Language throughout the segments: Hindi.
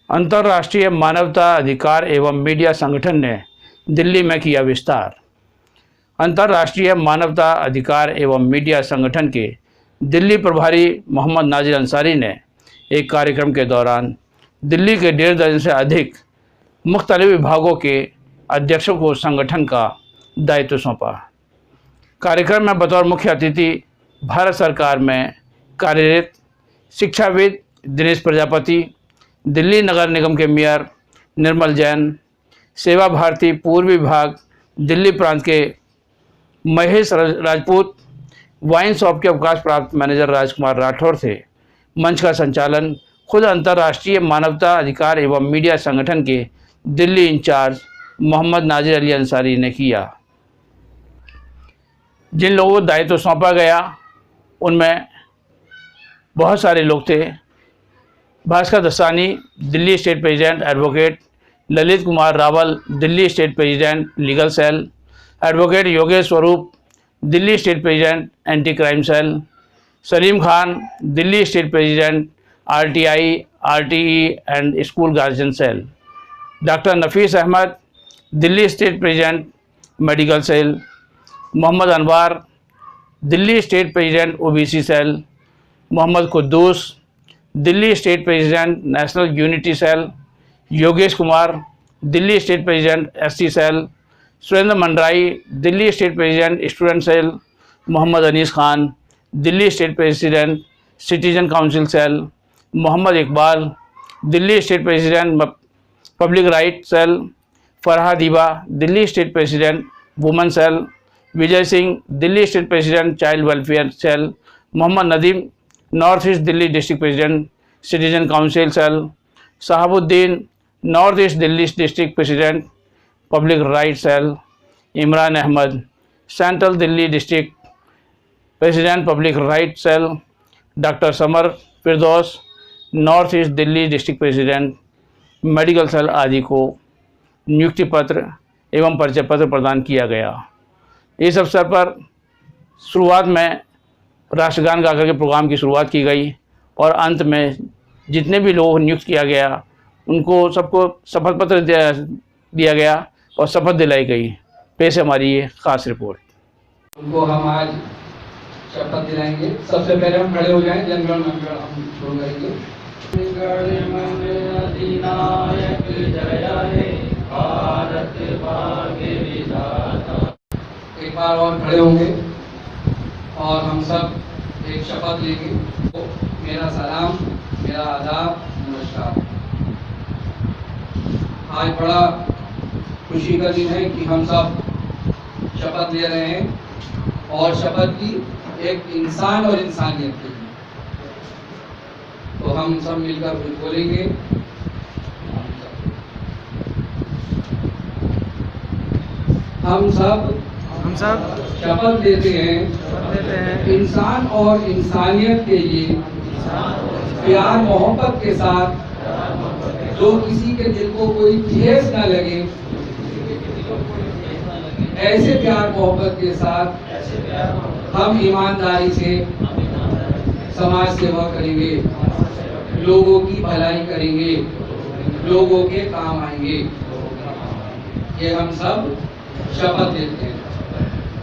अंतर्राष्ट्रीय मानवता अधिकार एवं मीडिया संगठन ने दिल्ली में किया विस्तार। अंतर्राष्ट्रीय मानवता अधिकार एवं मीडिया संगठन के दिल्ली प्रभारी मोहम्मद नाजिर अंसारी ने एक कार्यक्रम के दौरान दिल्ली के 1.5 दर्जन से अधिक मुख्तलिफ विभागों के अध्यक्षों को संगठन का दायित्व सौंपा। कार्यक्रम में बतौर मुख्य अतिथि भारत सरकार में कार्यरत शिक्षाविद दिनेश प्रजापति, दिल्ली नगर निगम के मेयर निर्मल जैन, सेवा भारती पूर्व विभाग दिल्ली प्रांत के महेश राजपूत, वाइन शॉप के अवकाश प्राप्त मैनेजर राजकुमार राठौर थे। मंच का संचालन खुद अंतर्राष्ट्रीय मानवता अधिकार एवं मीडिया संगठन के दिल्ली इंचार्ज मोहम्मद नाजिर अली अंसारी ने किया। जिन लोगों को दायित्व सौंपा गया उनमें बहुत सारे लोग थे। Bhaskar Dastani, Delhi state president advocate, Lalit Kumar Rawal, Delhi state president legal cell, advocate Yogesh Swaroop, Delhi state president anti crime cell, Salim Khan, Delhi state president RTI, RTE and school guardian cell, doctor Nafees Ahmed, Delhi state president medical cell, Mohammad Anwar, Delhi state president OBC cell, Mohammad Kuddus, Delhi state president national unity cell, Yogesh Kumar, Delhi state president ST cell, Surendra मंडराई, Delhi state president student cell, Mohammad Anis Khan, Delhi state president citizen council cell, Mohammad Iqbal, Delhi state president public right cell, Farhad Hiba, Delhi state president women cell, Vijay Singh, Delhi state president child welfare cell, Mohammad Nadeem, north east Delhi district president citizen council cell, Shahabuddin, north east Delhi district president public right cell, Imran Ahmad, central Delhi district president public right cell, doctor Samar Firdaus, north east Delhi district president medical cell आदि को नियुक्ति पत्र एवं परिचय पत्र प्रदान किया गया। इस अवसर पर शुरुआत में राष्ट्रगान गाकर के प्रोग्राम की शुरुआत की गई और अंत में जितने भी लोग नियुक्त किया गया उनको सबको शपथ पत्र दिया गया और शपथ दिलाई गई। पेश हमारी ये खास रिपोर्ट। उनको हम आज शपथ दिलाएंगे। सबसे पहले हम खड़े हो जाएं, जनगण मंगल हम शुरू करेंगे। एक बार और खड़े होंगे और हम सब एक शपथ लेंगे। तो मेरा सलाम, मेरा आदाब, नमस्कार। आज बड़ा खुशी का दिन है कि हम सब शपथ ले रहे हैं और शपथ की एक इंसान और इंसानियत के लिए। तो हम सब मिलकर कुछ बोलेंगे। हम सब शपथ लेते हैं इंसान और इंसानियत के लिए प्यार मोहब्बत के साथ, जो किसी के दिल को कोई ठेस न लगे, ऐसे प्यार मोहब्बत के साथ हम ईमानदारी से समाज सेवा करेंगे, लोगों की भलाई करेंगे, लोगों के काम आएंगे। ये हम सब शपथ लेते हैं।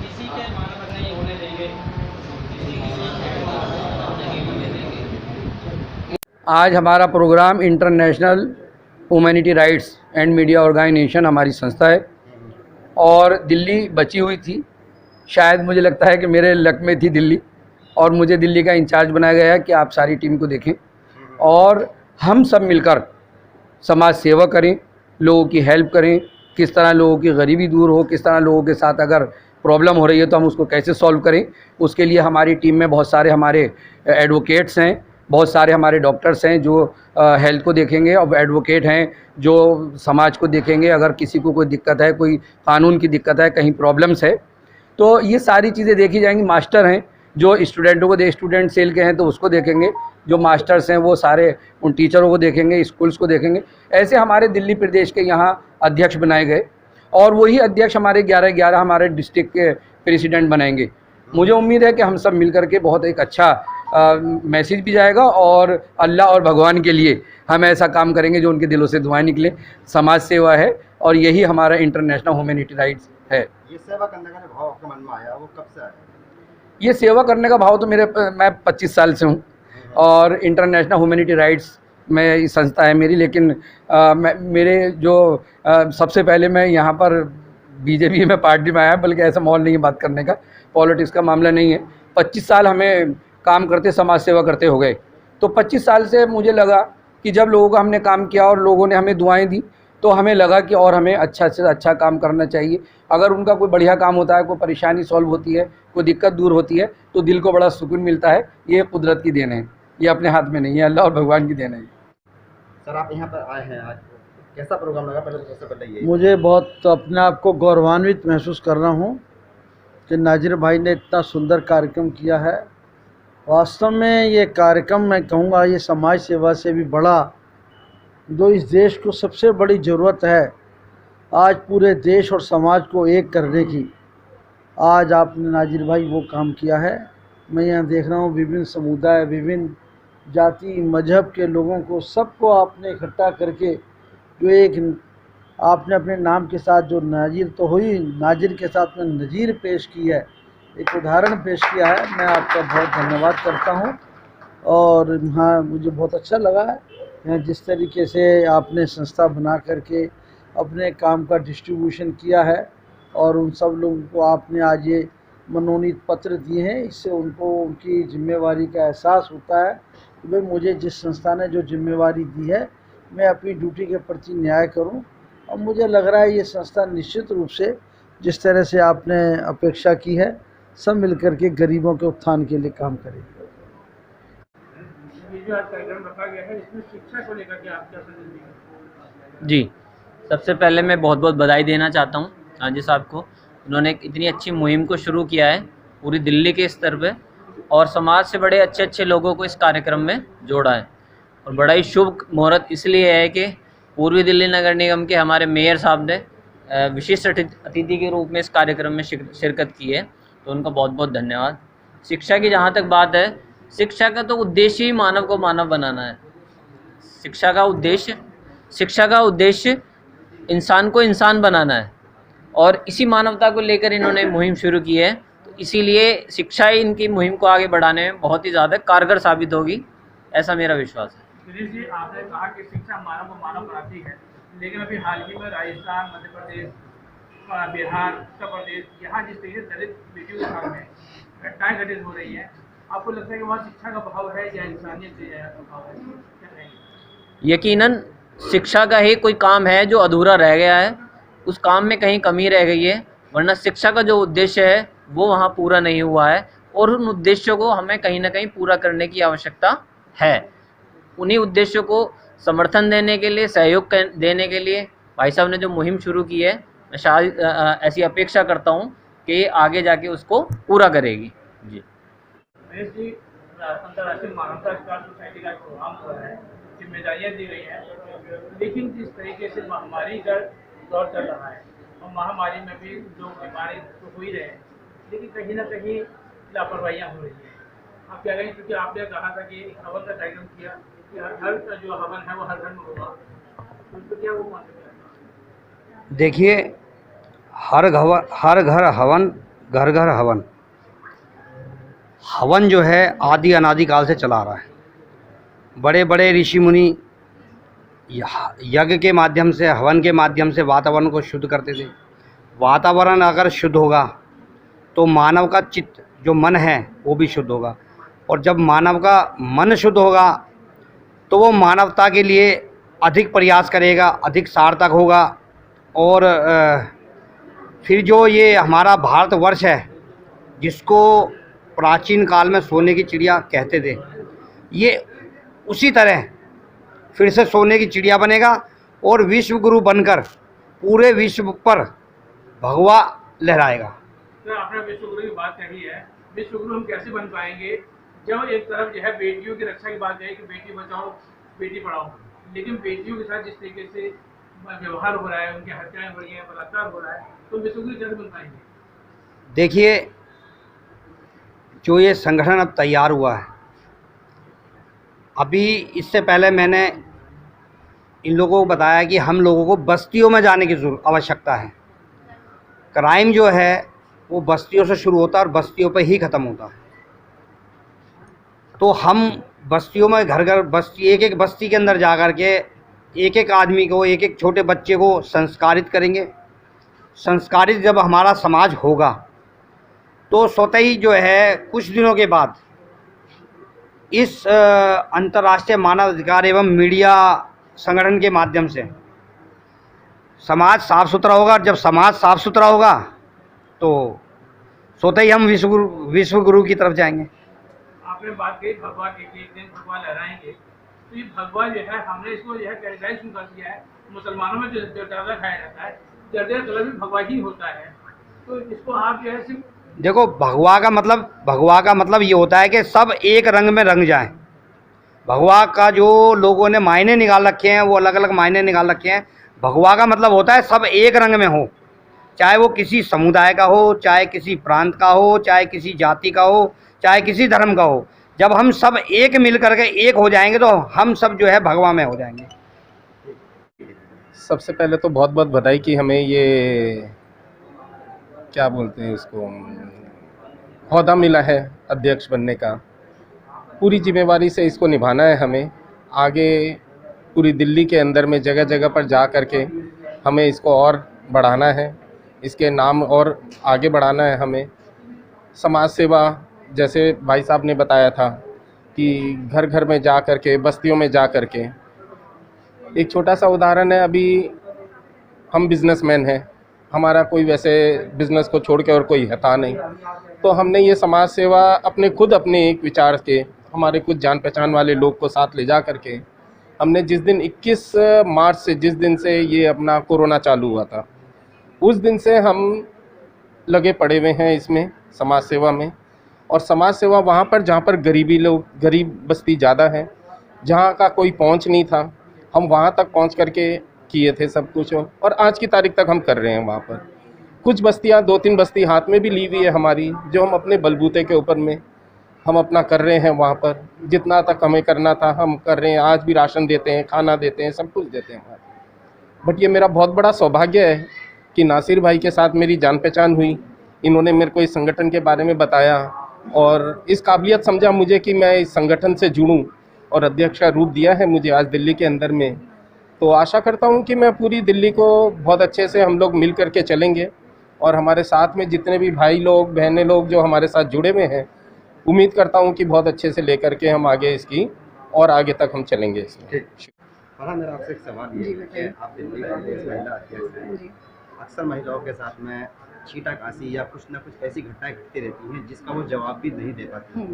किसी के मानव नहीं होने देंगे। आज हमारा programme international humanity rights and media organisation हमारी संस्था है और दिल्ली बची हुई थी। शायद मुझे लगता है कि मेरे लक में थी दिल्ली और मुझे दिल्ली का इंचार्ज बनाया गया है कि आप सारी टीम को देखें और हम सब मिलकर समाज सेवा करें, लोगों की हेल्प करें, किस तरह लोगों की गरीबी दूर हो, किस तरह लोगों के साथ अगर प्रॉब्लम हो रही है तो हम उसको कैसे सॉल्व करें। उसके लिए हमारी टीम में बहुत सारे हमारे एडवोकेट्स हैं, बहुत सारे हमारे डॉक्टर्स हैं जो हेल्थ को देखेंगे और एडवोकेट हैं जो समाज को देखेंगे। अगर किसी को कोई दिक्कत है, कोई कानून की दिक्कत है, कहीं प्रॉब्लम्स है, तो ये सारी चीज़ें देखी जाएंगी। मास्टर हैं जो स्टूडेंटों को स्टूडेंट सेल के हैं तो उसको देखेंगे, जो मास्टर्स हैं वो सारे उन टीचरों को देखेंगे, स्कूल्स को देखेंगे। ऐसे हमारे दिल्ली प्रदेश के यहाँ अध्यक्ष बनाए गए और वही अध्यक्ष हमारे 11 हमारे डिस्ट्रिक्ट के प्रेसिडेंट बनाएंगे। मुझे उम्मीद है कि हम सब मिलकर के बहुत एक अच्छा मैसेज भी जाएगा और अल्लाह और भगवान के लिए हम ऐसा काम करेंगे जो उनके दिलों से दुआएं निकले। समाज सेवा है और यही हमारा इंटरनेशनल ह्यूमैनिटी राइट्स है। ये सेवा करने का जो भाव आपके मन में आया वो कब से आया? ये सेवा करने का भाव तो मैं 25 साल से हूँ और इंटरनेशनल ह्यूमैनिटी राइट्स में ये संस्था है मेरी, लेकिन मेरे जो सबसे पहले मैं यहाँ पर बीजेपी में पार्टी में आया, बल्कि ऐसा माहौल नहीं है बात करने का, पॉलिटिक्स का मामला नहीं है। 25 साल हमें काम करते समाज सेवा करते हो गए, तो 25 साल से मुझे लगा कि जब लोगों का हमने काम किया और लोगों ने हमें दुआएं दी तो हमें लगा कि और हमें अच्छा से अच्छा काम करना चाहिए। अगर उनका कोई बढ़िया काम होता है, कोई परेशानी सॉल्व होती है, कोई दिक्कत दूर होती है तो दिल को बड़ा सुकून मिलता है। ये कुदरत की देन है, ये अपने हाथ में नहीं है, अल्लाह और भगवान की देन है। सर आप यहाँ पर आए हैं आज, कैसा प्रोग्राम लगा? पहले तो सबसे पहले ये मुझे बहुत अपने आप को गौरवान्वित महसूस कर रहा हूँ कि नाजिर भाई ने इतना सुंदर कार्यक्रम किया है। वास्तव में ये कार्यक्रम मैं कहूँगा ये समाज सेवा से भी बड़ा, जो इस देश को सबसे बड़ी ज़रूरत है आज पूरे देश और समाज को एक करने की, आज आपने नाजिर भाई वो काम किया है। मैं यहाँ देख रहा हूँ विभिन्न समुदाय, विभिन्न जाति मजहब के लोगों को, सबको आपने इकट्ठा करके जो एक आपने अपने नाम के साथ जो नाजिर तो हुई, नाजिर के साथ में नज़ीर पेश की है, एक उदाहरण पेश किया है। मैं आपका बहुत धन्यवाद करता हूँ और हाँ मुझे बहुत अच्छा लगा है जिस तरीके से आपने संस्था बना करके अपने काम का डिस्ट्रीब्यूशन किया है और उन सब लोगों को आपने आज ये मनोनीत पत्र दिए हैं। इससे उनको उनकी जिम्मेवारी का एहसास होता है कि भाई मुझे जिस संस्था ने जो जिम्मेवारी दी है मैं अपनी ड्यूटी के प्रति न्याय करूं। और मुझे लग रहा है ये संस्था निश्चित रूप से जिस तरह से आपने अपेक्षा की है सब मिलकर के गरीबों के उत्थान के लिए काम करेगी। ये जो आज कार्यक्रम रखा गया है इसमें शिक्षा को लेकर के आप क्या संदेश देंगे? जी, सबसे पहले मैं बहुत बहुत बधाई देना चाहता हूँ हाजी साहब को। उन्होंने एक इतनी अच्छी मुहिम को शुरू किया है पूरी दिल्ली के स्तर पे और समाज से बड़े अच्छे अच्छे लोगों को इस कार्यक्रम में जोड़ा है। और बड़ा ही शुभ मुहूर्त इसलिए है कि पूर्वी दिल्ली नगर निगम के हमारे मेयर साहब ने विशिष्ट अतिथि के रूप में इस कार्यक्रम में शिरकत की है, तो उनका बहुत बहुत धन्यवाद। शिक्षा की जहाँ तक बात है, शिक्षा का तो उद्देश्य ही मानव को मानव बनाना है। शिक्षा का उद्देश्य इंसान को इंसान बनाना है और इसी मानवता को लेकर इन्होंने मुहिम शुरू की है। तो इसीलिए शिक्षा ही इनकी मुहिम को आगे बढ़ाने में बहुत ही ज़्यादा कारगर साबित होगी, ऐसा मेरा विश्वास है। दिनेश जी, आपने कहा कि शिक्षा मानव को मानव बनाती है, लेकिन अभी हाल ही में राजस्थान, मध्य प्रदेश, बिहार, उत्तर प्रदेश, यहाँ जिस तरीके से दलित बेटियों के साथ में घटनाएं घटित हो रही हैं, आपको लगता है कि वहाँ शिक्षा का अभाव है या इंसानियत का अभाव है? क्या कहेंगे? यकीनन शिक्षा का ही कोई काम है जो अधूरा रह गया है, उस काम में कहीं कमी रह गई है, वरना शिक्षा का जो उद्देश्य है वो वहाँ पूरा नहीं हुआ है और उन उद्देश्यों को हमें कहीं ना कहीं पूरा करने की आवश्यकता है। उन्हीं उद्देश्यों को समर्थन देने के लिए, सहयोग देने के लिए भाई साहब ने जो मुहिम शुरू की है, मैं शायद ऐसी अपेक्षा करता हूँ कि आगे जाके उसको पूरा करेगी। जी दिनेश जी, अंतर्राष्ट्रीय मानवाधिकार सोसाइटी का प्रोग्राम हो रहा है, जिम्मेदारियाँ दी गई हैं, लेकिन जिस तरीके से महामारी का दौर चल रहा है और महामारी में भी जो बीमारी तो हो ही रहे हैं, लेकिन कहीं ना कहीं लापरवाहियाँ हो रही हैं। आप क्या कहेंगे? क्योंकि आपने कहा था कि एक हवन का कार्यक्रम किया कि हर जो हवन है वो हर घर में होगा, तो उसको क्या वो मान सकते? देखिए, हर घर हवन, घर घर हवन। हवन जो है आदि अनादि काल से चला आ रहा है। बड़े बड़े ऋषि मुनि यज्ञ के माध्यम से, हवन के माध्यम से वातावरण को शुद्ध करते थे। वातावरण अगर शुद्ध होगा तो मानव का चित्त, जो मन है, वो भी शुद्ध होगा। और जब मानव का मन शुद्ध होगा तो वो मानवता के लिए अधिक प्रयास करेगा, अधिक सार्थक होगा। और फिर जो ये हमारा भारतवर्ष है, जिसको प्राचीन काल में सोने की चिड़िया कहते थे, ये उसी तरह फिर से सोने की चिड़िया बनेगा और विश्व गुरु बनकर पूरे विश्व पर भगवा लहराएगा। तो आपने विश्व गुरु की बात कही है, विश्व गुरु हम कैसे बन पाएंगे जब एक तरफ जो है बेटियों की रक्षा की बात है कि बेटी बचाओ बेटी पढ़ाओ, लेकिन बेटियों के साथ जिस तरीके से व्यवहार हो रहा है, उनकी हत्याएं हो रही हैं, बलात्कार हो रहा है, तो विश्व गुरु कैसे बन पाएंगे? देखिए, जो ये संगठन अब तैयार हुआ है, अभी इससे पहले मैंने इन लोगों को बताया कि हम लोगों को बस्तियों में जाने की आवश्यकता है। क्राइम जो है वो बस्तियों से शुरू होता है और बस्तियों पे ही ख़त्म होता है। तो हम बस्तियों में घर घर बस्ती एक एक बस्ती के अंदर जा कर के एक एक आदमी को, एक एक छोटे बच्चे को संस्कारित करेंगे। संस्कारित जब हमारा समाज होगा तो स्वतः ही जो है कुछ दिनों के बाद इस अंतर्राष्ट्रीय मानवाधिकार एवं मीडिया संगठन के माध्यम से समाज साफ़ सुथरा होगा। और जब समाज साफ़ सुथरा होगा तो स्वतः ही हम विश्व गुरु की तरफ जाएंगे। आपने बात कही भगवा की कि एक दिन भगवा लहराएंगे, तो ये भगवा जो है हमने इसको जो है कैटेगराइज कर दिया है। मुसलमानों में जो जर्दा खाया जाता है, जर्दे का कलर भी भगवा ही होता है। तो इसको आप जो है सिर्फ देखो, भगवा का मतलब ये होता है कि सब एक रंग में रंग जाएं। भगवा का जो लोगों ने मायने निकाल रखे हैं वो अलग अलग मायने निकाल रखे हैं। भगवा का मतलब होता है सब एक रंग में हो, चाहे वो किसी समुदाय का हो, चाहे किसी प्रांत का हो, चाहे किसी जाति का हो, चाहे किसी धर्म का हो। जब हम सब एक मिल करके एक हो जाएंगे तो हम सब जो है भगवा में हो जाएंगे। सबसे पहले तो बहुत बहुत बधाई कि हमें ये क्या बोलते हैं इसको ओहदा मिला है अध्यक्ष बनने का। पूरी जिम्मेवारी से इसको निभाना है हमें। आगे पूरी दिल्ली के अंदर में जगह जगह पर जा कर के हमें इसको और बढ़ाना है, इसके नाम और आगे बढ़ाना है हमें। समाज सेवा जैसे भाई साहब ने बताया था कि घर घर में जा कर के, बस्तियों में जा कर के, एक छोटा सा उदाहरण है। अभी हम बिजनेसमैन हैं, हमारा कोई वैसे बिज़नेस को छोड़ के और कोई था नहीं, तो हमने ये समाज सेवा अपने एक विचार के, हमारे कुछ जान पहचान वाले लोग को साथ ले जा करके हमने जिस दिन 21 मार्च से, जिस दिन से ये अपना कोरोना चालू हुआ था, उस दिन से हम लगे पड़े हुए हैं इसमें समाज सेवा में। और समाज सेवा वहाँ पर जहाँ पर गरीब बस्ती ज़्यादा है, जहाँ का कोई पहुँच नहीं था, हम वहाँ तक पहुँच करके किए थे सब कुछ। और आज की तारीख तक हम कर रहे हैं। वहाँ पर कुछ बस्तियाँ, 2-3 बस्ती हाथ में भी ली हुई है हमारी, जो हम अपने बलबूते के ऊपर में हम अपना कर रहे हैं। वहाँ पर जितना तक हमें करना था हम कर रहे हैं। आज भी राशन देते हैं, खाना देते हैं, सब कुछ देते हैं। बट ये मेरा बहुत बड़ा सौभाग्य है कि नासिर भाई के साथ मेरी जान पहचान हुई। इन्होंने मेरे को इस संगठन के बारे में बताया और इस काबिलियत समझा मुझे कि मैं इस संगठन से जुड़ूं, और अध्यक्ष का रूप दिया है मुझे आज दिल्ली के अंदर में। तो आशा करता हूं कि मैं पूरी दिल्ली को बहुत अच्छे से हम लोग मिल कर के चलेंगे, और हमारे साथ में जितने भी भाई लोग, बहनें लोग जो हमारे साथ जुड़े हुए हैं, उम्मीद करता हूं कि बहुत अच्छे से लेकर के हम आगे इसकी और आगे तक हम चलेंगे इसमें। फरहान, मेरा आपसे एक सवाल ये है कि आप दिल्ली की महिला अध्यक्ष हैं। अक्सर महिलाओं के साथ में छींटाकाशी या कुछ ना कुछ ऐसी घटनाएं घटती रहती हैं जिसका वो जवाब भी नहीं दे पाती।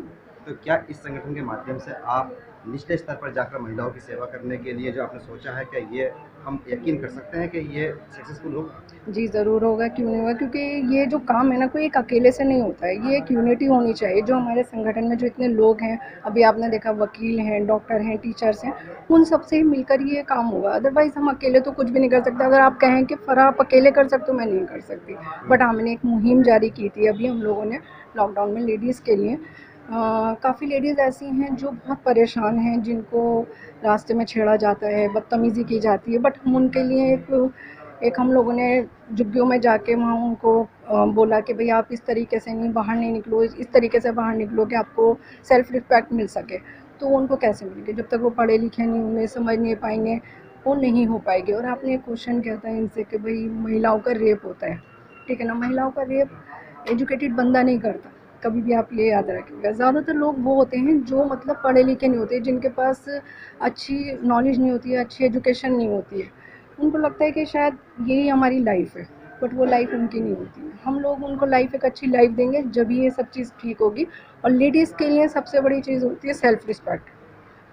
तो क्या इस संगठन के माध्यम से आप निचले स्तर पर जाकर महिलाओं की सेवा करने के लिए जो आपने सोचा है, क्या ये हम यकीन कर सकते हैं कि ये सक्सेसफुल होगा? जी ज़रूर होगा, क्यों नहीं होगा, क्योंकि ये जो काम है ना कोई एक अकेले से नहीं होता है, ये एक यूनिटी होनी चाहिए। जो हमारे संगठन में जो इतने लोग हैं, अभी आपने देखा वकील हैं, डॉक्टर हैं, टीचर्स हैं, उन सबसे ही मिलकर ये काम होगा। अदरवाइज़ हम अकेले तो कुछ भी नहीं कर सकते। अगर आप कहें कि फराह आप अकेले कर सकते हो, मैं नहीं कर सकती। बट हमने एक मुहिम जारी की थी अभी हम लोगों ने लॉकडाउन में लेडीज़ के लिए। काफ़ी लेडीज़ ऐसी हैं जो बहुत परेशान हैं, जिनको रास्ते में छेड़ा जाता है, बदतमीज़ी की जाती है। बट हम उनके लिए एक हम लोगों ने झुग्गियों में जाके वहाँ उनको बोला कि भाई आप इस तरीके से नहीं बाहर नहीं निकलो, इस तरीके से बाहर निकलो कि आपको सेल्फ़ रिस्पेक्ट मिल सके। तो उनको कैसे मिलेगी जब तक वो पढ़े लिखे नहीं होंगे, समझ नहीं पाएंगे, वो नहीं हो पाएगी। और आपने एक क्वेश्चन किया था इनसे कि भाई महिलाओं का रेप होता है, ठीक है ना। महिलाओं का रेप एजुकेटेड बंदा नहीं करता, कभी भी आप ये याद रखिएगा। ज़्यादातर लोग वो होते हैं जो मतलब पढ़े लिखे नहीं होते, जिनके पास अच्छी नॉलेज नहीं होती है, अच्छी एजुकेशन नहीं होती है। उनको लगता है कि शायद यही हमारी लाइफ है, बट वो लाइफ उनकी नहीं होती है। हम लोग उनको लाइफ एक अच्छी लाइफ देंगे जब ये सब चीज़ ठीक होगी। और लेडीज़ के लिए सबसे बड़ी चीज़ होती है सेल्फ़ रिस्पेक्ट,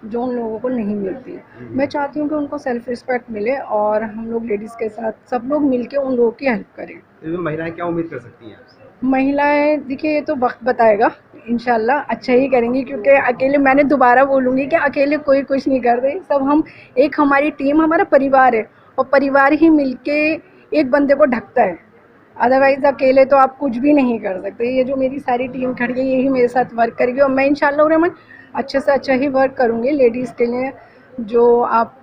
जो उन लोगों को नहीं मिलती है। मैं चाहती हूँ कि उनको सेल्फ़ रिस्पेक्ट मिले और हम लोग लेडीज़ के साथ सब लोग मिलके उन लोगों की हेल्प करें। तो महिलाएं क्या उम्मीद कर सकती हैं आपसे? महिलाएं देखिए, ये तो वक्त बताएगा, इंशाल्लाह अच्छा ही करेंगी। क्योंकि अकेले, मैंने दोबारा बोलूँगी कि अकेले कोई कुछ नहीं कर रही। सब हम एक, हमारी टीम हमारा परिवार है, और परिवार ही मिलके एक बंदे को ढकता है। अदरवाइज़ अकेले तो आप कुछ भी नहीं कर सकते। ये जो मेरी सारी टीम खड़ी है, यही मेरे साथ वर्क करेगी। और मैं इंशाल्लाह रहमान अच्छे से अच्छा ही वर्क करूँगी लेडीज़ के लिए, जो आप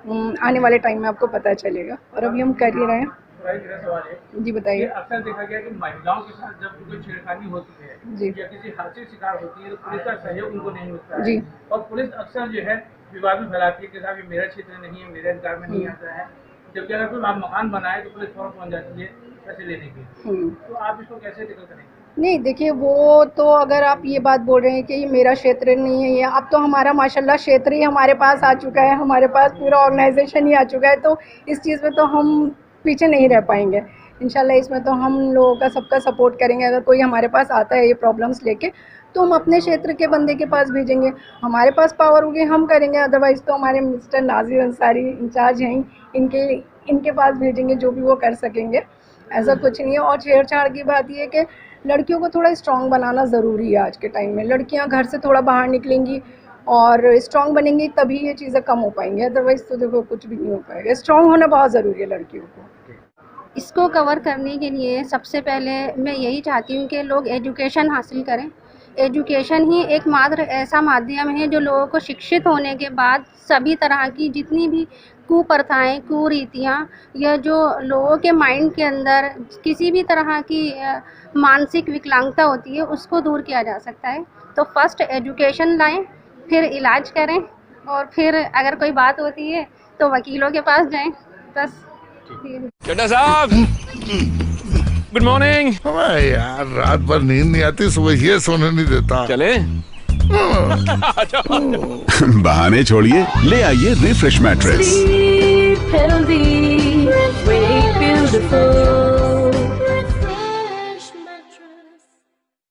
आने वाले टाइम में आपको पता चलेगा, और अभी हम कर ही रहे हैं। मेरा सवाल है जी बताइए। अक्सर देखा गया कि महिलाओं के साथ जब कोई छेड़खानी होती है जी या किसी हादसे शिकार होती है तो पुलिस का सहयोग उनको नहीं मिलता है। जी। और पुलिस अक्सर जो है विवाद में फैलाती है कि साहब ये मेरा क्षेत्र नहीं है, मेरे अधिकार में नहीं आता है, जबकि अगर कोई मकान बनाए तो पुलिस फौरन पहुंच जाती है पैसे लेने के लिए। तो आप इसको कैसे टैकल करेंगे? नहीं देखिए, वो तो अगर आप ये बात बोल रहे हैं कि ये मेरा क्षेत्र नहीं है, ये अब तो हमारा माशाल्लाह क्षेत्र ही हमारे पास आ चुका है, हमारे पास पूरा ऑर्गेनाइजेशन ही आ चुका है, तो इस चीज़ में तो हम पीछे नहीं रह पाएंगे। इंशाल्लाह इसमें तो हम लोगों का सबका सपोर्ट करेंगे। अगर कोई हमारे पास आता है ये प्रॉब्लम्स लेके, तो हम अपने क्षेत्र के बंदे के पास भेजेंगे, हमारे पास पावर होगी हम करेंगे, अदरवाइज़ तो हमारे मिस्टर नाजिर अंसारी इंचार्ज हैं, इनके पास भेजेंगे, जो भी वो कर सकेंगे, ऐसा कुछ नहीं है। और छेड़छाड़ की बात ये है कि लड़कियों को थोड़ा स्ट्रॉन्ग बनाना ज़रूरी है आज के टाइम में। लड़कियां घर से थोड़ा बाहर निकलेंगी और स्ट्रॉन्ग बनेंगी तभी ये चीज़ें कम हो पाएंगी, अदरवाइज़ तो देखो कुछ भी नहीं हो पाएगा। स्ट्रॉन्ग होना बहुत ज़रूरी है लड़कियों को। इसको कवर करने के लिए सबसे पहले मैं यही चाहती हूँ कि लोग एजुकेशन हासिल करें। एजुकेशन ही एकमात्र ऐसा माध्यम है जो लोगों को शिक्षित होने के बाद सभी तरह की जितनी भी कुप्रथाएं, कुरीतियाँ या जो लोगों के माइंड के अंदर किसी भी तरह की मानसिक विकलांगता होती है उसको दूर किया जा सकता है। तो फर्स्ट एजुकेशन लाएं, फिर इलाज करें, और फिर अगर कोई बात होती है तो वकीलों के पास जाएं। बस। चड्ढा साहब, गुड मॉर्निंग। यार रात भर नींद नहीं आती, सुबह ये सोने नहीं देता। चले? बहाने छोड़िए, ले आइए रिफ्रेश मैट्रेस।